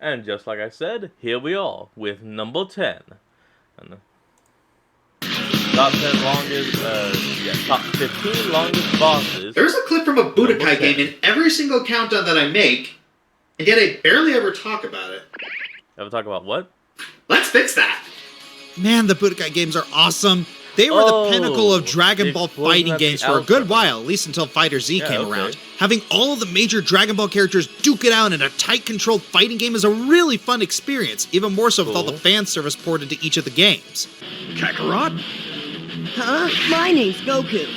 And just like I said, here we are with number 10. And top 10 longest, top 15 longest bosses. There's a clip from a Budokai game in every single countdown that I make, and yet I barely ever talk about it. Ever talk about what? Let's fix that! Man, the Budokai games are awesome. They were the pinnacle of Dragon Ball fighting games for a good while, at least until Fighter Z came around. Having all of the major Dragon Ball characters duke it out in a tight, controlled fighting game is a really fun experience, even more so with all the fan service poured into each of the games. Kakarot? Huh? My name's Goku.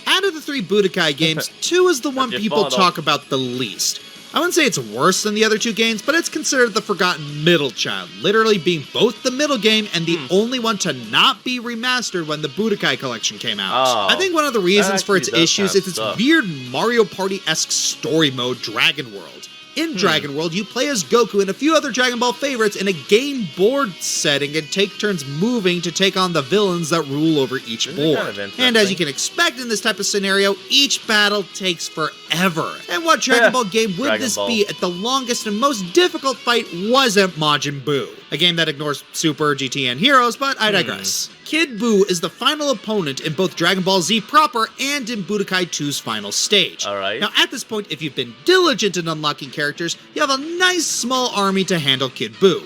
Out of the 3 Budokai games, 2 is the one people talk about the least. I wouldn't say it's worse than the other 2 games, but it's considered the forgotten middle child, literally being both the middle game and the only one to not be remastered when the Budokai collection came out. I think one of the reasons for its issues is its weird Mario Party-esque story mode, Dragon World. In Dragon World, you play as Goku and a few other Dragon Ball favorites in a game board setting and take turns moving to take on the villains that rule over each board. And as you can expect in this type of scenario, each battle takes forever. And what Dragon Ball game would this be at the longest and most difficult fight wasn't Majin Buu, a game that ignores Super, GT, and Heroes, but I digress. Kid Buu is the final opponent in both Dragon Ball Z proper and in Budokai 2's final stage. Now at this point, if you've been diligent in unlocking characters, you have a nice small army to handle Kid Buu.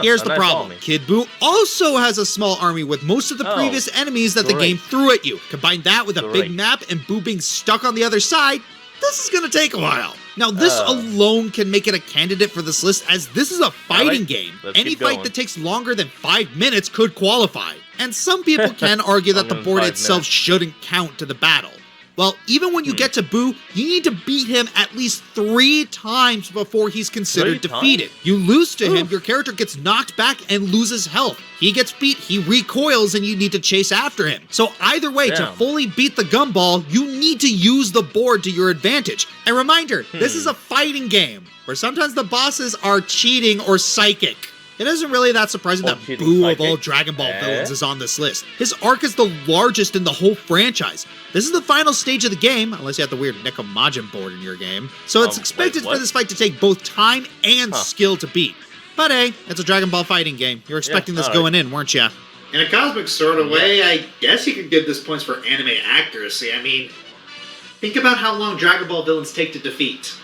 Here's the problem. Kid Buu also has a small army with most of the previous enemies that the game threw at you. Combine that with a big map and Buu being stuck on the other side, this is gonna take a while. Now this alone can make it a candidate for this list, as this is a fighting game. Any fight that takes longer than 5 minutes could qualify. And some people can argue that the board itself shouldn't count to the battle. Well, even when you get to Buu, you need to beat him at least 3 times before he's considered defeated. You lose to him, your character gets knocked back and loses health. He gets beat, he recoils, and you need to chase after him. So either way, to fully beat the gumball, you need to use the board to your advantage. And reminder, this is a fighting game, where sometimes the bosses are cheating or psychic. It isn't really that surprising that Buu of all Dragon Ball villains is on this list. His arc is the largest in the whole franchise. This is the final stage of the game, unless you have the weird Nekomajin board in your game, so it's expected for this fight to take both time and skill to beat. But hey, it's a Dragon Ball fighting game. You were expecting this going in, weren't you? In a cosmic sort of way, I guess you could give this points for anime accuracy. I mean, think about how long Dragon Ball villains take to defeat.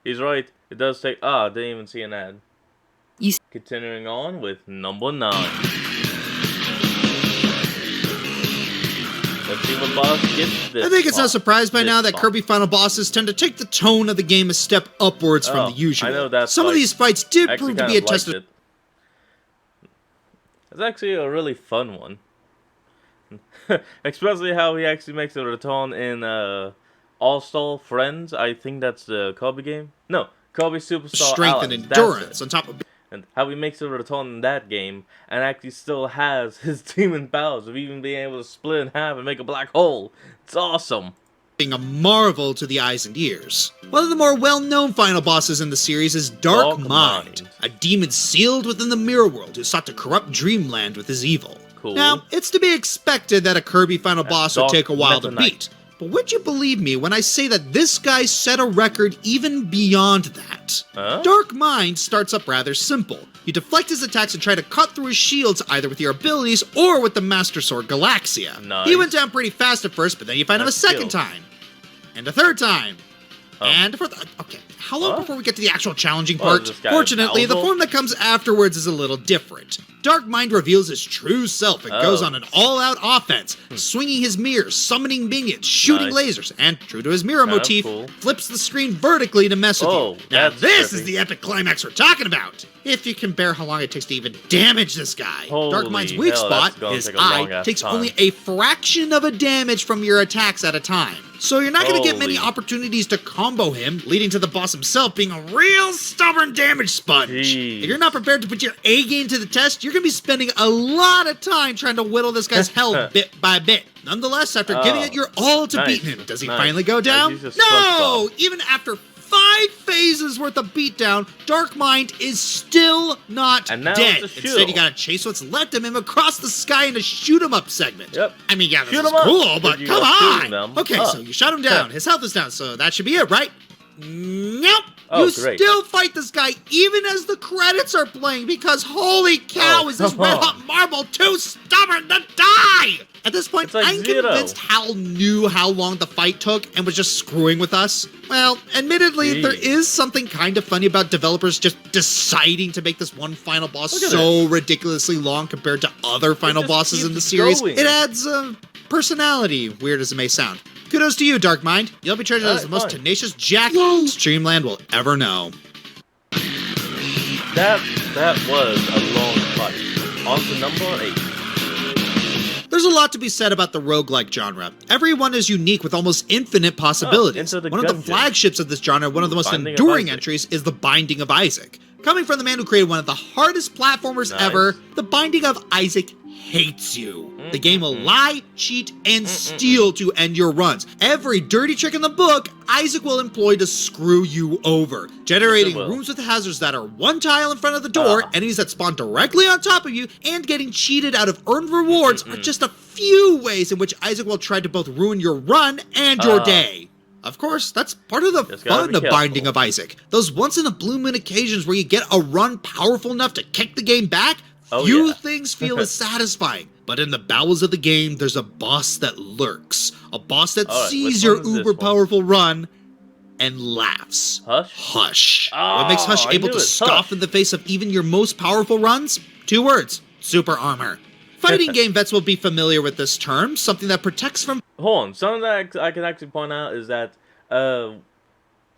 He's right. It does take... didn't even see an ad. Continuing on with number 9. Let's see what boss gets this. I think it's no surprise by now that Kirby final bosses tend to take the tone of the game a step upwards from the usual. I know that's Some of these fights did prove to be a test of... It's actually a really fun one. Especially how he actually makes a return in All-Star Friends. I think that's the Kirby game. No, Kirby Superstar Strength and endurance on top of... And how he makes a return in that game and actually still has his demon powers of even being able to split in half and make a black hole. It's awesome. Being a marvel to the eyes and ears. One of the more well-known final bosses in the series is Dark Mind, a demon sealed within the mirror world who sought to corrupt Dreamland with his evil. Now, it's to be expected that a Kirby final boss would take a while to beat. But would you believe me when I say that this guy set a record even beyond that? Dark Mind starts up rather simple. You deflect his attacks and try to cut through his shields either with your abilities or with the Master Sword Galaxia. He went down pretty fast at first, but then you find him a second time. And a third time. And a fourth... Okay, how long before we get to the actual challenging part? Fortunately, the form that comes afterwards is a little different. Dark Mind reveals his true self and goes on an all-out offense, swinging his mirror, summoning minions, shooting lasers, and, true to his mirror motif, flips the screen vertically to mess with you. Now this is the epic climax we're talking about! If you can bear how long it takes to even damage this guy. Dark Mind's weak spot, his eye, takes only a fraction of a damage from your attacks at a time. So you're not going to get many opportunities to combo him, leading to the boss himself being a real stubborn damage sponge. If you're not prepared to put your A game to the test, you're going to be spending a lot of time trying to whittle this guy's health bit by bit. Nonetheless, after giving it your all to beat him, does he finally go down? No! Even after 5 phases worth of beatdown, Dark Mind is still not dead. Instead, you gotta chase what's left of him across the sky in a shoot-em-up segment. I mean, yeah, this is cool, but come on! Okay, so you shot him down. His health is down, so that should be it, right? Nope! Oh, you great. still fight this guy even as the credits are playing because holy cow, Oh, is this come on. red hot marble too stubborn to die! At this point, It's like I'm Zero. convinced Hal knew how long the fight took and was just screwing with us. Well, admittedly, there Jeez. is something kind of funny about developers just deciding to make this one final boss Look at so ridiculously long compared to other final just bosses in the keeps series. going. It adds personality, weird as it may sound. Kudos to you, Darkmind. You'll be treasured as the most fine. tenacious jack Yay. Streamland will ever know. That was a long fight. On to number 8. There's a lot to be said about the roguelike genre. Everyone is unique with almost infinite possibilities. Enter the One of the Gungeon. flagships of this genre, one of the most Binding of enduring Isaac. entries, is The Binding of Isaac. Coming from the man who created one of the hardest platformers Nice. ever, The Binding of Isaac hates you. The game will lie, cheat, and steal to end your runs. Every dirty trick in the book, Isaac will employ to screw you over, generating will. rooms with hazards that are one tile in front of the door, enemies that spawn directly on top of you, and getting cheated out of earned rewards are just a few ways in which Isaac will try to both ruin your run and your day. Of course, that's part of the Just gotta fun be of careful. Binding of Isaac. Those once-in-a-blue moon occasions where you get a run powerful enough to kick the game back, Oh, few yeah. things feel as satisfying. But in the bowels of the game, there's a boss that lurks. A boss that All right, sees which your one is this uber-powerful run and laughs. Hush? Hush. Oh, What makes Hush I able knew to it. scoff Hush. in the face of even your most powerful runs? 2 words. Super armor. Fighting game vets will be familiar with this term, something that protects from Hold on. Something that I can actually point out is that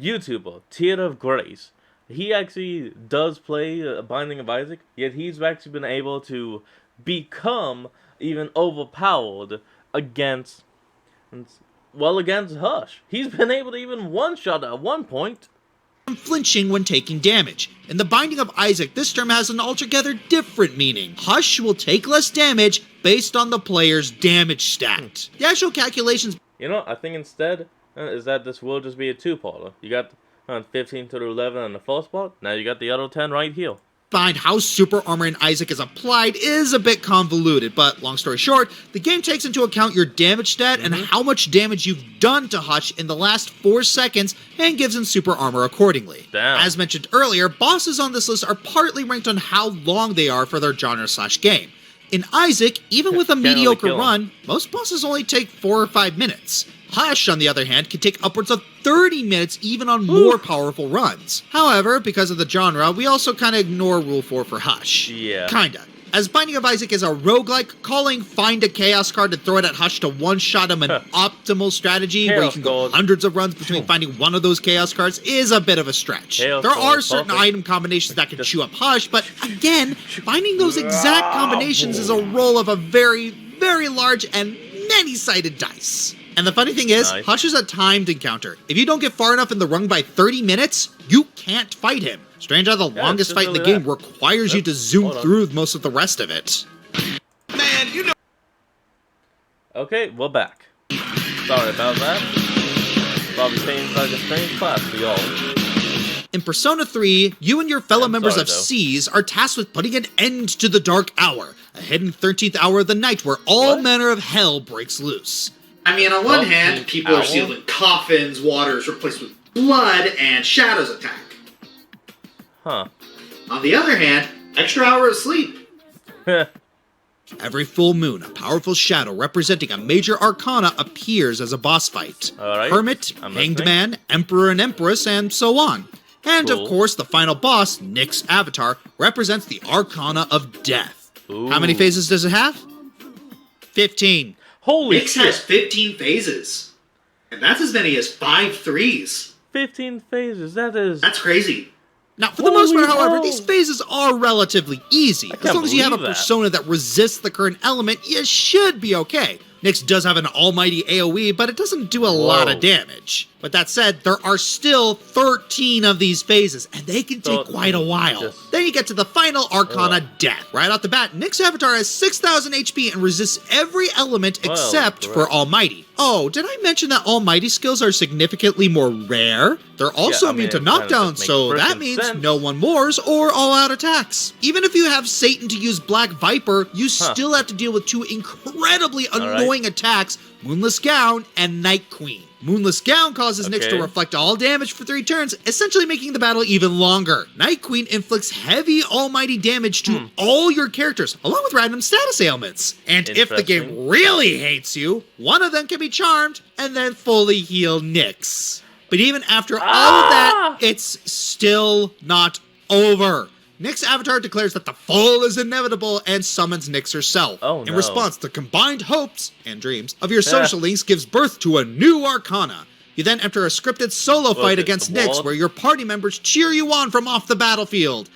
YouTuber, Tear of Grace, he actually does play Binding of Isaac, yet he's actually been able to become even overpowered against Hush. He's been able to even one-shot at one point. flinching when taking damage. In The Binding of Isaac, this term has an altogether different meaning. Hush will take less damage based on the player's damage stat. The actual calculations You know, I think instead is that this will just be a two-parter. You got 15 to the 11 on the first part. Now you got the other 10 right here. behind how super armor in Isaac is applied is a bit convoluted, but long story short, the game takes into account your damage stat and how much damage you've done to Hush in the last 4 seconds and gives him super armor accordingly. Damn. As mentioned earlier, bosses on this list are partly ranked on how long they are for their genre/game. In Isaac, even with a Can't really mediocre kill 'em. run, most bosses only take 4 or 5 minutes. Hush, on the other hand, can take upwards of 30 minutes even on more powerful runs. However, because of the genre, we also kinda ignore Rule 4 for Hush. Yeah. Kinda. As Binding of Isaac is a roguelike, calling find a Chaos card and throw it at Hush to one-shot him an optimal strategy where you Chaos can go card. hundreds of runs between finding one of those Chaos cards is a bit of a stretch. Chaos There card, are certain perfect. item combinations that can chew up Hush, but again, finding those exact combinations is a roll of a very, very large and many-sided dice. And the funny thing is, Nice. Hush is a timed encounter. If you don't get far enough in the run by 30 minutes, you can't fight him. Strange how the Yeah, longest it's fight in the really game that. requires you Yep. to zoom Hold on. through most of the rest of it. Man, you know. Okay, we're back. Sorry about that. Probably seems like a strange class for y'all. In Persona 3, you and your fellow I'm members sorry, of though. Seas are tasked with putting an end to the Dark Hour, a hidden 13th hour of the night where all What? manner of hell breaks loose. I mean, on one Well, hand, the people are owl? sealed in coffins, water is replaced with blood, and shadows attack. Huh. On the other hand, extra hour of sleep. Every full moon, a powerful shadow representing a major arcana appears as a boss fight. Alright, Hermit, I'm Hanged listening. Man, Emperor and Empress, and so on. And Cool. of course, the final boss, Nick's avatar, represents the arcana of death. How many Ooh. phases does it have? 15. Holy Nyx has shit! 15 phases. And that's as many as 5 threes. 15 phases, that is... That's crazy. Now, for the most Holy part, however, hell. these phases are relatively easy. As can't long as you have a believe that. persona that resists the current element, you should be okay. Nyx does have an almighty AoE, but it doesn't do a lot Whoa. of damage. But that said, there are still 13 of these phases, and they can take 13, quite a while. just- Then you get to the final Arcana, Ugh. Death. Right off the bat, Nyx's avatar has 6,000 HP and resists every element Well, except for correct. Almighty. Oh, did I mention that Almighty skills are significantly more rare? They're also I mean, immune to it kinda knockdown, just so makes that freaking means sense. no one mores or all-out attacks. Even if you have Satan to use Black Viper, you still have to deal with 2 incredibly right. annoying attacks Moonless Gown, and Night Queen. Moonless Gown causes Nyx to reflect all damage for 3 turns, essentially making the battle even longer. Night Queen inflicts heavy almighty damage to all your characters, along with random status ailments. And if the game really hates you, one of them can be charmed and then fully heal Nyx. But even after all of that, it's still not over. Nyx Avatar declares that the fall is inevitable and summons Nyx herself. In response, the combined hopes and dreams of your social links gives birth to a new arcana. You then enter a scripted solo fight against Nyx where your party members cheer you on from off the battlefield.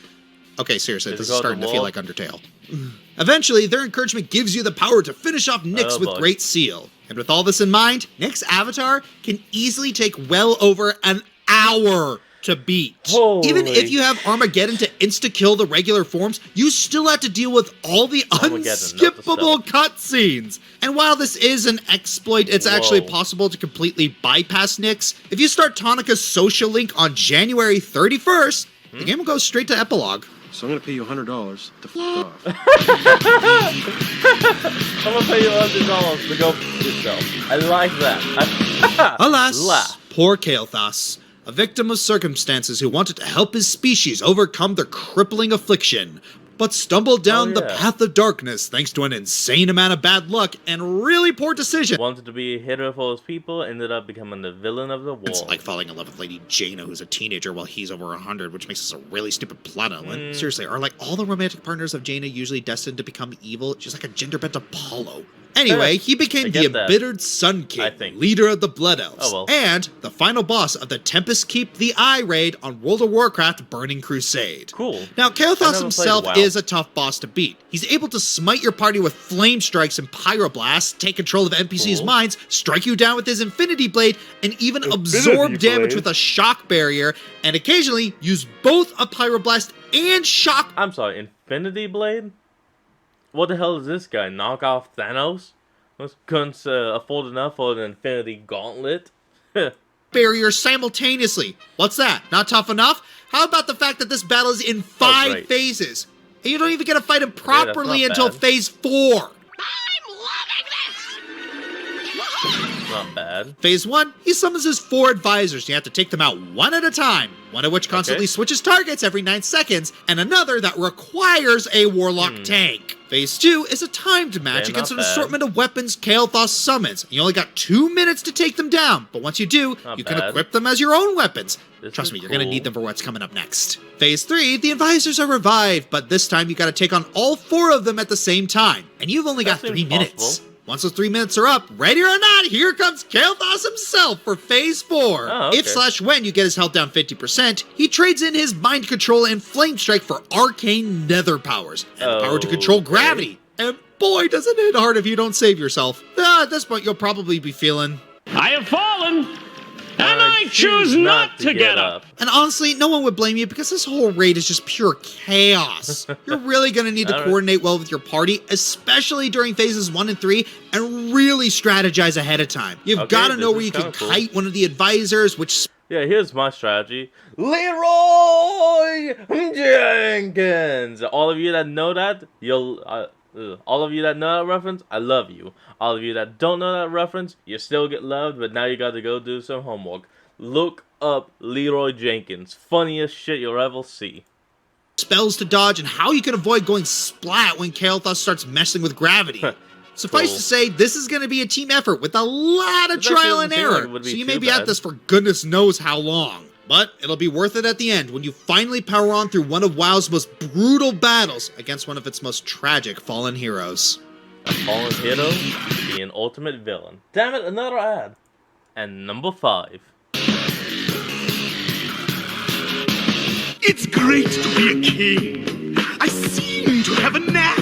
Okay, seriously, this is starting to feel like Undertale. Eventually, their encouragement gives you the power to finish off Nyx with Great Seal. And with all this in mind, Nyx Avatar can easily take well over an hour to beat. Even if you have Armageddon to insta-kill the regular forms, you still have to deal with all the unskippable cutscenes. And while this is an exploit, it's actually possible to completely bypass Nyx. If you start Tonika's social link on January 31st, the game will go straight to epilogue. So I'm gonna pay you $100 to f*** off. I'm gonna pay you $100 to go f*** yourself. I like that. Alas, poor Chaoshouse. A victim of circumstances who wanted to help his species overcome their crippling affliction, but stumbled down the path of darkness thanks to an insane amount of bad luck and really poor decisions. Wanted to be a hero for his people, ended up becoming the villain of the war. It's like falling in love with Lady Jaina, who's a teenager while he's over 100, which makes this a really stupid plot element. Seriously, are like all the romantic partners of Jaina usually destined to become evil? She's like a gender-bent Apollo. Anyway, he became the embittered Sun King, leader of the Blood Elves, and the final boss of the Tempest Keep the Eye raid on World of Warcraft Burning Crusade. Now, Chaoshouse himself is a tough boss to beat. He's able to smite your party with flame strikes and pyroblasts, take control of NPCs' minds, strike you down with his Infinity Blade, and even absorb damage with a shock barrier, and occasionally use both a pyroblast and shock. I'm sorry, Infinity Blade? What the hell is this guy? Knock off Thanos? Couldn't afford enough for an Infinity Gauntlet? Barrier simultaneously. What's that? Not tough enough? How about the fact that this battle is in 5 phases? And you don't even get to fight him properly until phase 4. Not bad. Phase 1, he summons his 4 advisors. You have to take them out one at a time. One of which constantly switches targets every 9 seconds, and another that requires a Warlock tank. Phase 2 is a timed match against an assortment of weapons Chaoshouse summons. You only got 2 minutes to take them down, but once you do, you can equip them as your own weapons. Trust me, you're gonna need them for what's coming up next. Phase 3, the advisors are revived, but this time you gotta take on all 4 of them at the same time, and you've only got 3 minutes. Once those 3 minutes are up, ready or not, here comes Chaoshouse himself for Phase 4. If/when you get his health down 50%, he trades in his Mind Control and Flame Strike for Arcane Nether powers, and the power to control gravity. And boy, does it hit hard if you don't save yourself. At this point, you'll probably be feeling, I have fallen, and I choose not to get up. And honestly, no one would blame you because this whole raid is just pure chaos. You're really going to need to coordinate well with your party, especially during phases 1 and 3, and really strategize ahead of time. You've got to know where you can kite one of the advisors, which... Yeah, here's my strategy. Leroy Jenkins! All of you that know that, all of you that know that reference, I love you. All of you that don't know that reference, you still get loved, but now you got to go do some homework. Look up Leroy Jenkins. Funniest shit you'll ever see. Spells to dodge and how you can avoid going splat when Chaoshouse starts messing with gravity. Suffice to say, this is going to be a team effort with a lot of trial and error, so you may be at this for goodness knows how long. But it'll be worth it at the end when you finally power on through one of WoW's most brutal battles against one of its most tragic fallen heroes. A fallen hero to be an ultimate villain. Damn it, another ad. And number 5. It's great to be a king. I seem to have a knack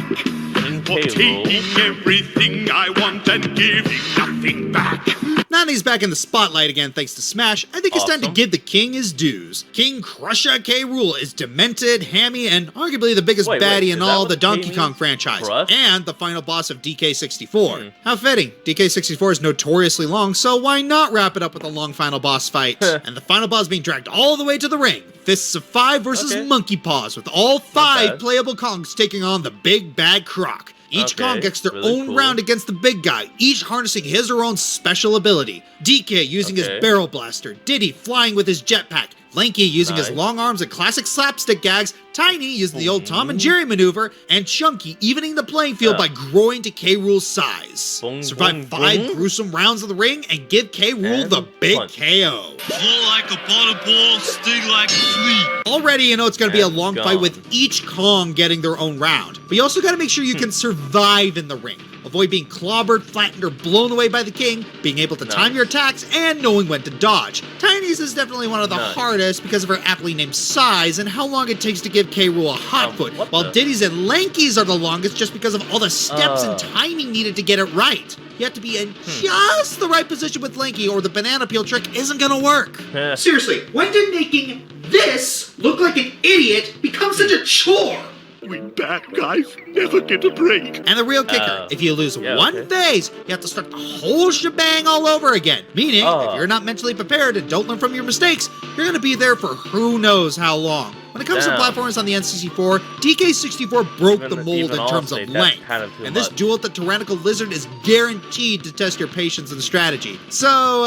for taking everything I want and giving nothing back. Now that he's back in the spotlight again thanks to Smash, I think it's time to give the king his dues. King Crusher K. Rool is demented, hammy, and arguably the biggest baddie in all the Donkey Kong franchise, and the final boss of DK64. How fitting. DK64 is notoriously long, so why not wrap it up with a long final boss fight? And the final boss being dragged all the way to the ring. Fists of 5 versus Monkey Paws, with all 5 playable Kongs taking on the Big Bad Croc. Each Okay, Kong gets their really own cool. round against the big guy, each harnessing his or own special ability. DK using his Okay. barrel blaster, Diddy flying with his jetpack, Lanky using his Nice. long arms and classic slapstick gags, Tiny using the old Tom and Jerry maneuver, and Chunky evening the playing field by growing to K. Rool's size. Boom, Survive boom, 5 boom. gruesome rounds of the ring and give K. Rool And the big punch. KO. Flow like a butter ball, sting like a flea. Already, you know it's going to be a And long gone. fight with each Kong getting their own round. But you also got to make sure you can survive in the ring. Avoid being clobbered, flattened, or blown away by the king, being able to time your attacks, and knowing when to dodge. Tiny's is definitely one of the Nice. hardest because of her aptly named size and how long it takes to give K. Rool a hot foot, what while the- Diddy's and Lanky's are the longest just because of all the steps and timing needed to get it right. You have to be in just the right position with Lanky or the banana peel trick isn't going to work. Seriously, when did making this look like an idiot become such a chore? We bad guys never get a break. And the real kicker, if you lose yeah, one okay. phase, you have to start the whole shebang all over again. Meaning, Oh. if you're not mentally prepared and don't learn from your mistakes, you're going to be there for who knows how long. When it comes Damn. to platformers on the N64, DK64 broke the mold Even in terms of Allstate, that's length. kind of too And this much. duel with the Tyrannical Lizard is guaranteed to test your patience and strategy. So,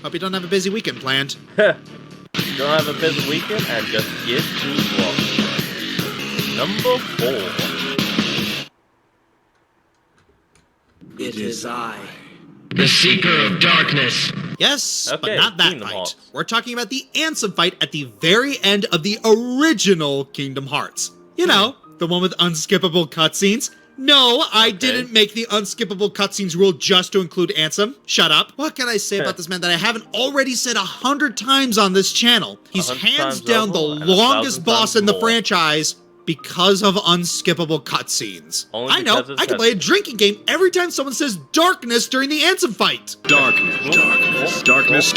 hope you don't have a busy weekend planned. Don't have a busy weekend and just get to work. Number 4. It is I. The Seeker of Darkness. Yes, but Okay, not that Kingdom fight. Hearts. We're talking about the Ansem fight at the very end of the original Kingdom Hearts. You know, the one with unskippable cutscenes. No, I didn't make the unskippable cutscenes rule just to include Ansem. Shut up. What can I say about this man that I haven't already said 100 times on this channel? He's 100 hands times down the over and longest 1,000 boss times in the more. franchise because of unskippable cutscenes. Only I know, because it's I can play a drinking game every time someone says darkness during the Ansem fight. Darkness, darkness, darkness,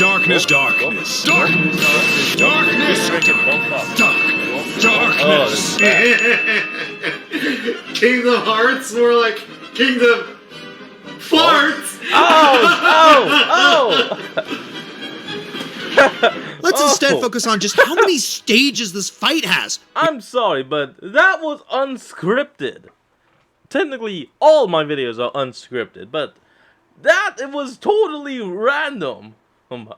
darkness, darkness, darkness, darkness, darkness. Kingdom Hearts, more like Kingdom Farts. Let's instead Oh. focus on just how many stages this fight has. I'm sorry, but that was unscripted. Technically, all my videos are unscripted, but it was totally random. Moving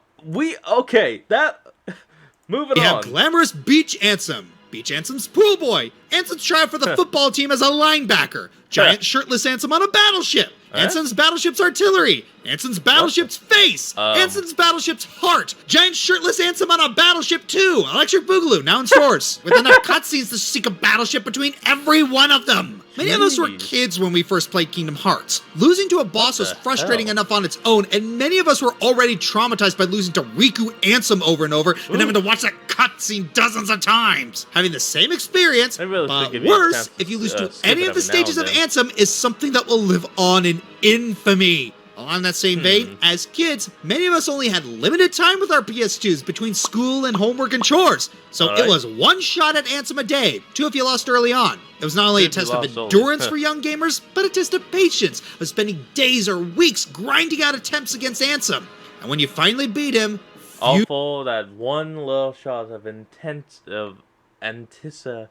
We have on. glamorous Beach Ansem, Beach Ansem's pool boy, Ansem's trying for the football team as a linebacker, giant shirtless Ansem on a battleship, Ansem's battleship's artillery, Ansem's battleship's face, Ansem's battleship's heart, giant shirtless Ansem on a battleship too, Electric Boogaloo, now in stores, with enough cutscenes to seek a battleship between every one of them. Many of us were Jeez. kids when we first played Kingdom Hearts. Losing to a boss was the frustrating hell? enough on its own, and many of us were already traumatized by losing to Riku Ansem over and over and having to watch that cutscene dozens of times. Having the same experience, I really but should give you a worse, chance if you lose to to skip any it of the every now stages and of then. Ansem is something that will live on in infamy. On that same vein, as kids, many of us only had limited time with our PS2s between school and homework and chores. So Alright. it was one shot at Ansem a day, 2 if you lost early on. It was not only a If you test of lost early. endurance for young gamers, but a test of patience, of spending days or weeks grinding out attempts against Ansem. And when you finally beat him, All you for that one little shot of anticipation.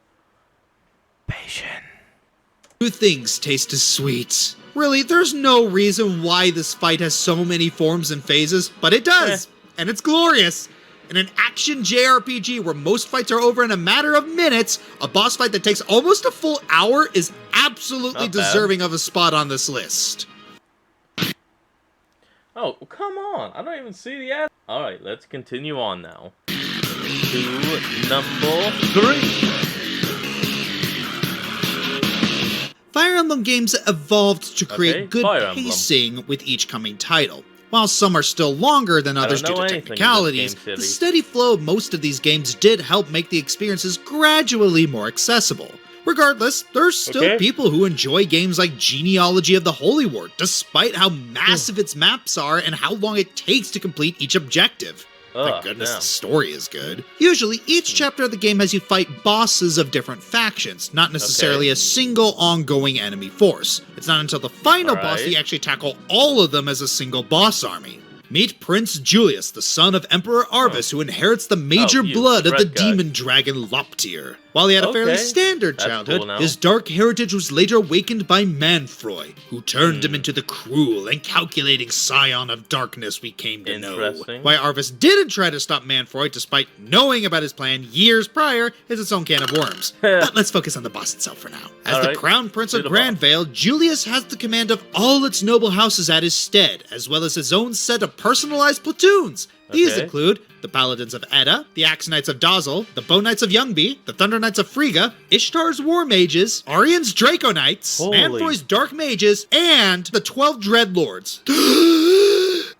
things taste as sweet. Really, there's no reason why this fight has so many forms and phases, but it does, and it's glorious. In an action JRPG where most fights are over in a matter of minutes, a boss fight that takes almost a full hour is absolutely Not bad. deserving of a spot on this list. Oh, come on. I don't even see the ad. Alright, let's continue on now. To number 3. Fire Emblem games evolved to create Okay, good Fire Emblem. pacing with each coming title. While some are still longer than others due know to anything in this technicalities, game, the City. steady flow of most of these games did help make the experiences gradually more accessible. Regardless, there's still Okay. people who enjoy games like Genealogy of the Holy War, despite how massive its maps are and how long it takes to complete each objective. Thank goodness damn. the story is good. Usually, each chapter of the game has you fight bosses of different factions, not necessarily a single ongoing enemy force. It's not until the final boss that you actually tackle all of them as a single boss army. Meet Prince Julius, the son of Emperor Arvis, who inherits the major you, blood the of the red guy. demon dragon Loptir. While he had a fairly Okay. standard That's childhood, cool now. his dark heritage was later awakened by Manfroy, who turned him into the cruel and calculating scion of darkness we came to know. Interesting. Why Arvis didn't try to stop Manfroy despite knowing about his plan years prior is its own can of worms. But let's focus on the boss itself for now. As the Alright. Crown Prince of Do the boss. Grandvale, Julius has the command of all its noble houses at his stead, as well as his own set of personalized platoons. These Okay. include the Paladins of Edda, the Axe Knights of Dazzle, the Bow Knights of Youngby, the Thunder Knights of Frigga, Ishtar's War Mages, Arian's Draco Knights, Holy. Manfroy's Dark Mages, and the 12 Dreadlords.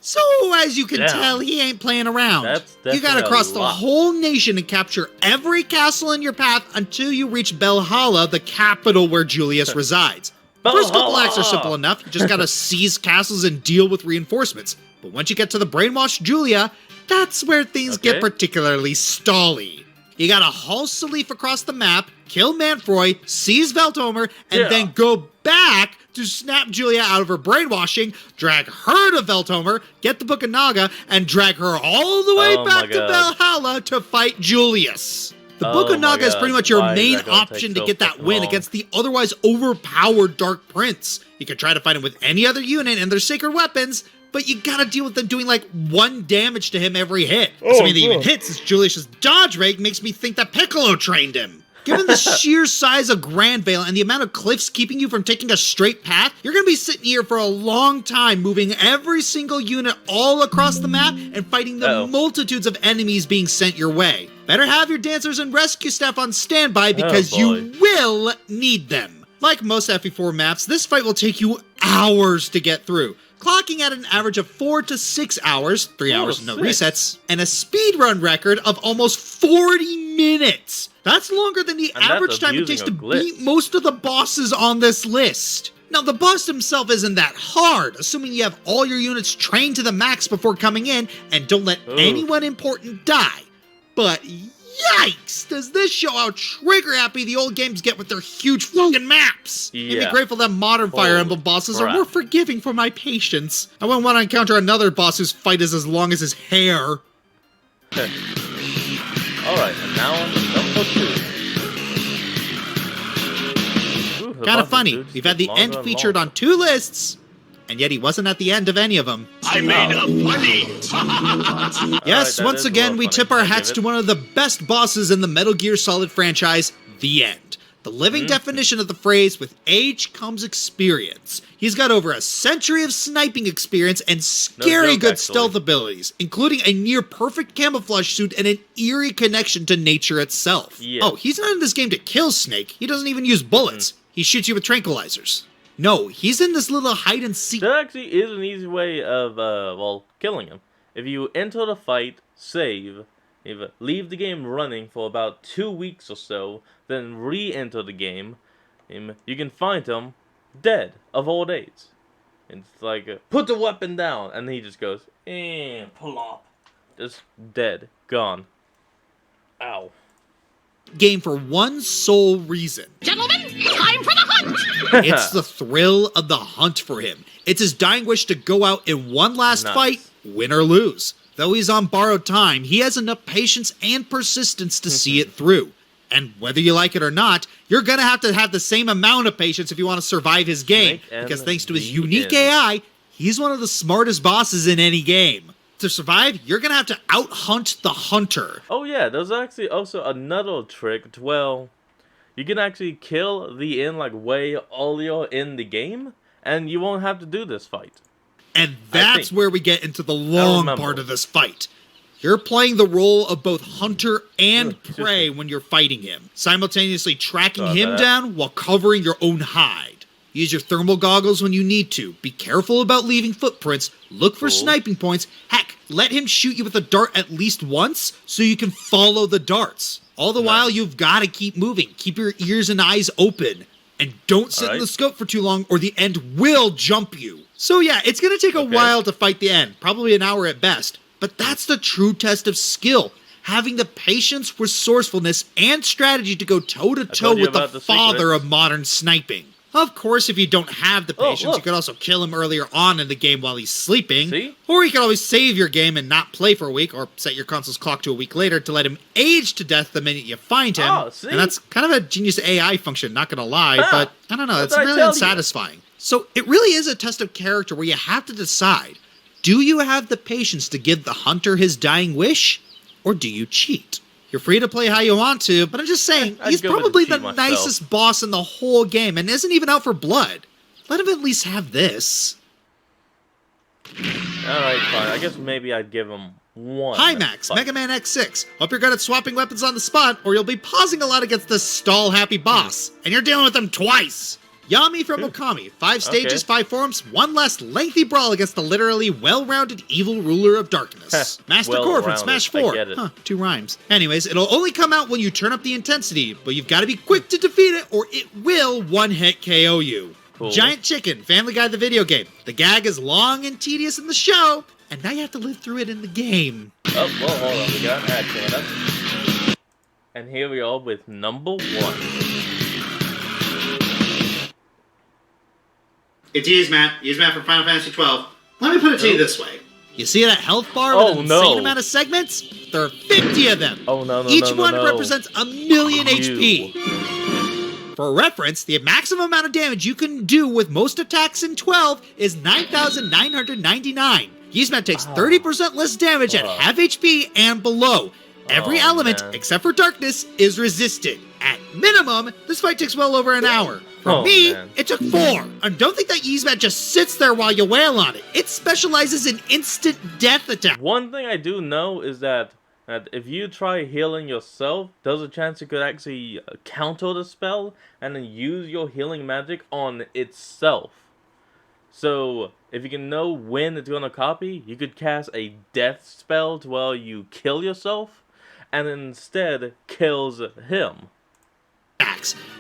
So, as you can Yeah. tell, he ain't playing around. That's You gotta definitely cross a the lot. whole nation and capture every castle in your path until you reach Belhalla, the capital where Julius resides. First couple acts are simple enough. You just gotta seize castles and deal with reinforcements. But once you get to the brainwashed Julia, that's where things get Okay. particularly stally. You gotta haul Salif across the map, kill Manfroy, seize Veltomer, and Yeah. then go back to snap Julia out of her brainwashing, drag her to Veltomer, get the Book of Naga, and drag her all the way Oh back my to God. Valhalla to fight Julius. The Book Oh of my Naga is God. pretty much your Why is main that gonna option take to so get that fucking win long? against the otherwise overpowered Dark Prince. You can try to fight him with any other unit and their sacred weapons, but you gotta deal with them doing like 1 damage to him every hit. Assuming that he even hits, as Julius's dodge rate makes me think that Piccolo trained him. Given the sheer size of Grandvale and the amount of cliffs keeping you from taking a straight path, you're gonna be sitting here for a long time moving every single unit all across the map and fighting the Uh-oh. multitudes of enemies being sent your way. Better have your dancers and rescue staff on standby because you will need them. Like most FE4 maps, this fight will take you hours to get through, clocking at an average of 4 to 6 hours, 3 4 to hours no 6. resets, and a speedrun record of almost 40 minutes. That's longer than the And that's average time it abusing takes to a glitch. beat most of the bosses on this list. Now, the boss himself isn't that hard, assuming you have all your units trained to the max before coming in and don't let Ooh. anyone important die. But yikes, does this show how trigger happy the old games get with their huge fucking maps? You'd be Yeah. grateful that modern Fire Holy Emblem bosses crap. are more forgiving for my patience. I wouldn't want to encounter another boss whose fight is as long as his hair. Alright, and now on to number 2. Ooh, the Kind of bosses, funny, dude, we've had the get end longer and featured on longer. 2 lists, and yet he wasn't at the end of any of them. I made a funny. Yes, that once is a again, little we funny. tip our I hats give to it. one of the best bosses in the Metal Gear Solid franchise, the end. The living definition of the phrase, with age comes experience. He's got over a century of sniping experience and scary joke, good actually. stealth abilities, including a near-perfect camouflage suit and an eerie connection to nature itself. Yeah. Oh, he's not in this game to kill Snake. He doesn't even use bullets. He shoots you with tranquilizers. No, he's in this little hide-and-seek. There actually is an easy way of, killing him. If you enter the fight, save, leave the game running for about 2 weeks or so, then re-enter the game, you can find him dead of old age. It's like, put the weapon down, and he just goes, plop. Just dead. Gone. Ow. Game for one sole reason. Gentlemen, time for the hunt! It's the thrill of the hunt for him. It's his dying wish to go out in one last Nice. fight, win or lose. Though he's on borrowed time, he has enough patience and persistence to see it through. And whether you like it or not, you're gonna have to have the same amount of patience if you want to survive his game. Snake and Because thanks to his the unique end. AI, he's one of the smartest bosses in any game. To survive, you're gonna have to out-hunt the hunter. Oh yeah, there's actually also another trick. Well, you can actually kill the end like way earlier in the game, and you won't have to do this fight. And I that's think. where we get into the long remember. part of this fight. You're playing the role of both hunter and Ugh, prey when you're fighting him, simultaneously tracking Sorry him about that. down while covering your own hide. Use your thermal goggles when you need to. Be careful about leaving footprints. Look for Cool. sniping points. Heck, let him shoot you with a dart at least once so you can follow the darts. All the while, you've got to keep moving. Keep your ears and eyes open. And don't sit in Alright. the scope for too long or the end will jump you. So yeah, it's going to take a Okay. while to fight the end. Probably an hour at best. But that's the true test of skill. Having the patience, resourcefulness, and strategy to go toe-to-toe told you with the about the father secrets. of modern sniping. Of course, if you don't have the patience, look. you could also kill him earlier on in the game while he's sleeping. See? Or you can always save your game and not play for a week, or set your console's clock to a week later to let him age to death the minute you find him. Oh, see? And that's kind of a genius AI function, not gonna lie, but I don't know, What it's did I really tell you? unsatisfying. So it really is a test of character where you have to decide, do you have the patience to give the hunter his dying wish, or do you cheat? You're free to play how you want to, but I'm just saying, I'd he's go with probably the the cheat myself. nicest boss in the whole game and isn't even out for blood. Let him at least have this. Alright, fine. I guess maybe I'd give him one. Hi Max, fight. Mega Man X6. Hope you're good at swapping weapons on the spot, or you'll be pausing a lot against this stall-happy boss. And you're dealing with him twice. Yami from Okami. 5 stages, Okay. 5 forms, one less lengthy brawl against the literally well-rounded evil ruler of darkness. Master Core from Well-rounded, Smash I 4. get it. 2 rhymes. Anyways, it'll only come out when you turn up the intensity, but you've got to be quick to defeat it, or it will one-hit KO you. Cool. Giant Chicken, Family Guy the video game. The gag is long and tedious in the show, and now you have to live through it in the game. Oh, well, hold on. We got an ad coming up. And here we are with number 1. It's Yzmat from Final Fantasy XII. Let me put it to you this way. You see that health bar Oh, with an no. insane amount of segments? There are 50 of them. Oh, no, no, Each no, no, one no. represents a million You. HP. For reference, the maximum amount of damage you can do with most attacks in 12 is 9,999. Yzmat takes 30% less damage at half HP and below. Every Oh, element, man. except for darkness, is resisted. At minimum, this fight takes well over an hour. For Oh, me, man. it took 4. And don't think that Yzmat just sits there while you wail on it. It specializes in instant death attack. One thing I do know is that if you try healing yourself, there's a chance you could actually counter the spell and then use your healing magic on itself. So, if you can know when it's going to copy, you could cast a death spell to where you kill yourself and instead kills him.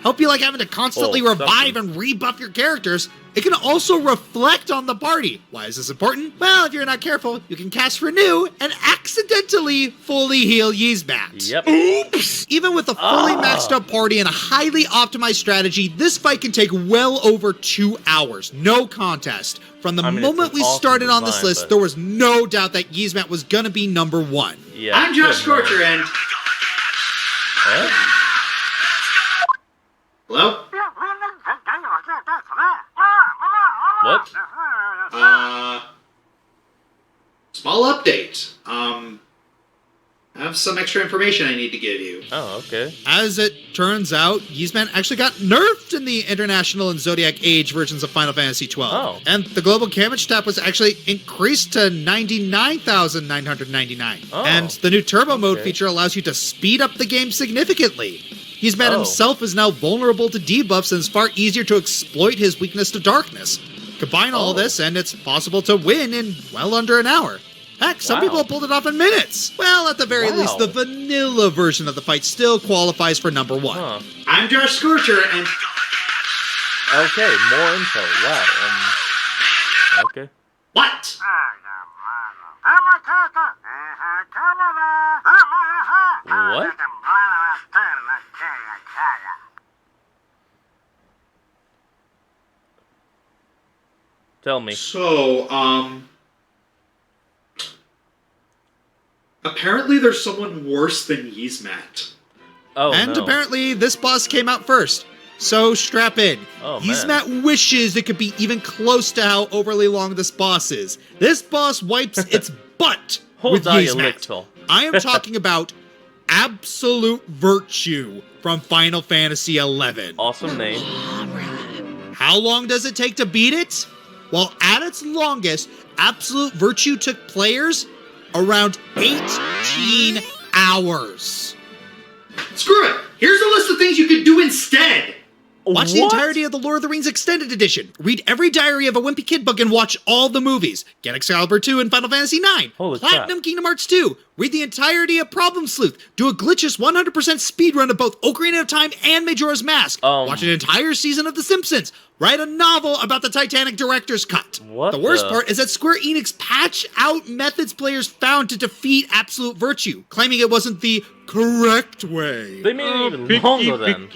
Help you like having to constantly Oh, revive something. and rebuff your characters. It can also reflect on the party. Why is this important? Well, if you're not careful, you can cast Renew and accidentally fully heal Yzmat. Yep. Oops! Even with a fully maxed up party and a highly optimized strategy, this fight can take well over 2 hours. No contest. From the I mean, it's moment an we awesome started on this design, list, but- there was no doubt that Yzmat was gonna be number 1. Yeah. I'm Josh good man. Scorcher, and What? hello. What? Small update. I have some extra information I need to give you. Oh, okay. As it turns out, Yzmat actually got nerfed in the International and Zodiac Age versions of Final Fantasy XII. Oh. And the global damage tap was actually increased to 99,999. Oh. And the new turbo mode Okay. feature allows you to speed up the game significantly. Yzmat Oh. himself is now vulnerable to debuffs and it's far easier to exploit his weakness to darkness. Combine all Oh. this and it's possible to win in well under an hour. Heck, some Wow. people have pulled it off in minutes. Well, at the very Wow. least, the vanilla version of the fight still qualifies for number 1. Huh. I'm Josh Scorcher, and Okay, more info. Wow. Okay. what? What? Tell me. So, apparently there's someone worse than Yzmat. Oh, And no. apparently, this boss came out first. So strap in. Oh, man. Yzmat wishes it could be even close to how overly long this boss is. This boss wipes its butt Hold with on your Yzmat. lick, I am talking about Absolute Virtue from Final Fantasy XI. Awesome name. How long does it take to beat it? Well, at its longest, Absolute Virtue took players around 18 hours. Screw it! Here's a list of things you could do instead! Watch the What? entirety of the Lord of the Rings Extended Edition. Read every Diary of a Wimpy Kid book and watch all the movies. Get Excalibur 2 and Final Fantasy 9. Holy Platinum crap. Kingdom Hearts 2. Read the entirety of Problem Sleuth. Do a glitchless 100% speedrun of both Ocarina of Time and Majora's Mask. Watch an entire season of The Simpsons. Write a novel about the Titanic director's cut. What the worst the- part is that Square Enix patch out methods players found to defeat Absolute Virtue, claiming it wasn't the correct way. They made it even longer then.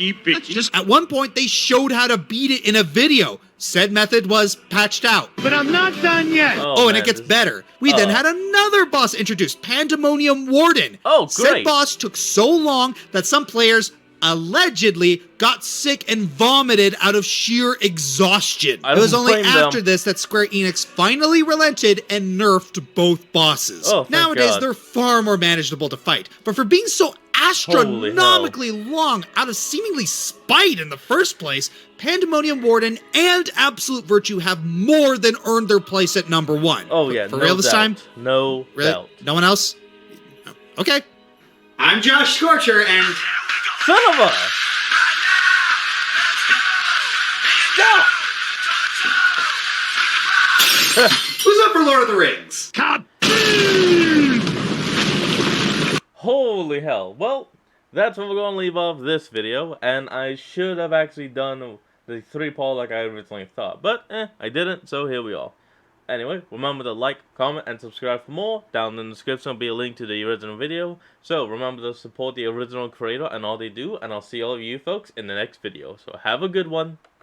At one point, they showed how to beat it in a video. Said method was patched out. But I'm not done yet. Oh, and man, it gets this- better. We then had another boss introduced, Pandemonium Warden. Oh, Said great. boss took so long that some players allegedly got sick and vomited out of sheer exhaustion. I It was don't only blame after them. this that Square Enix finally relented and nerfed both bosses. Oh, thank Nowadays, God. they're far more manageable to fight. But for being so astronomically long out of seemingly spite in the first place, Pandemonium Warden and Absolute Virtue have more than earned their place at number 1. Oh yeah, For no real this doubt. time? No Really? doubt. No one else? Okay. I'm Josh Scorcher, and Son of a! Stop! who's up for Lord of the Rings? Holy hell. Well, that's where we're going to leave off this video, and I should have actually done the 3-part like I originally thought, but I didn't, so here we are. Anyway, remember to like, comment, and subscribe for more. Down in the description will be a link to the original video, so remember to support the original creator and all they do, and I'll see all of you folks in the next video. So have a good one.